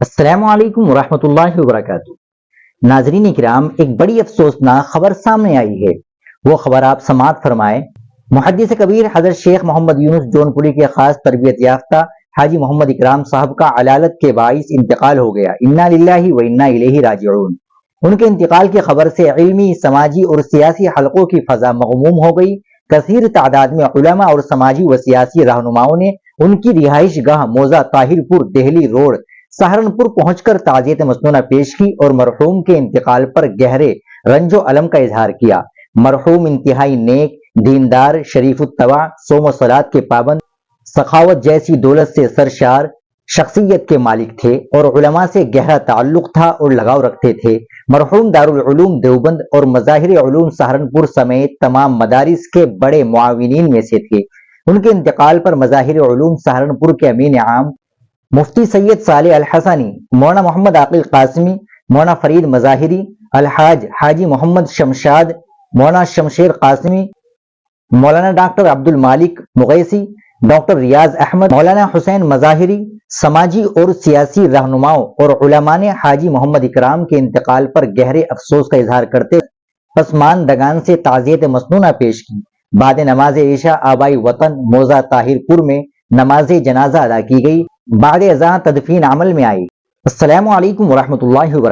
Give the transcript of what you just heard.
السلام علیکم ورحمۃ اللہ وبرکاتہ۔ ناظرین کرام، ایک بڑی افسوسناک خبر سامنے آئی ہے۔ وہ خبر آپ سماعت فرمائیں۔ محدث کبیر حضرت شیخ محمد یونس جون پوری کے خاص تربیت یافتہ حاجی محمد اکرام صاحب کا علالت کے باعث انتقال ہو گیا۔ انا للہ و انا الیہ راجعون۔ ان کے انتقال کی خبر سے علمی، سماجی اور سیاسی حلقوں کی فضا مغموم ہو گئی۔ کثیر تعداد میں علماء اور سماجی و سیاسی رہنماؤں نے ان کی رہائش گاہ موضع طاہر پور دہلی روڈ سہارنپور پہنچ کر تعزیت مسنونہ پیش کی اور مرحوم کے انتقال پر گہرے رنج و الم کا اظہار کیا۔ مرحوم انتہائی نیک، دیندار، شریف الطبع، صوم و صلات کے پابند، سخاوت جیسی دولت سے سرشار شخصیت کے مالک تھے اور علماء سے گہرا تعلق تھا اور لگاؤ رکھتے تھے۔ مرحوم دارالعلوم دیوبند اور مظاہر علوم سہارنپور سمیت تمام مدارس کے بڑے معاونین میں سے تھے۔ ان کے انتقال پر مظاہر علوم سہارنپور کے امین عام مفتی سید صالح الحسنی، مولانا محمد عاقل قاسمی، مولانا فرید مظاہری، الحاج حاجی محمد شمشاد، مولانا شمشیر قاسمی، مولانا ڈاکٹر عبد المالک مغیثی، ڈاکٹر ریاض احمد، مولانا حسین مظاہری، سماجی اور سیاسی رہنماؤں اور علماء نے حاجی محمد اکرام کے انتقال پر گہرے افسوس کا اظہار کرتے پسماندگان سے تعزیت مسنونہ پیش کی۔ بعد نماز عشاء آبائی وطن موضع طاہر پور میں نماز جنازہ ادا کی گئی۔ بعد ازاں تدفین عمل میں آئی۔ السلام علیکم ورحمۃ اللہ وبرکاتہ۔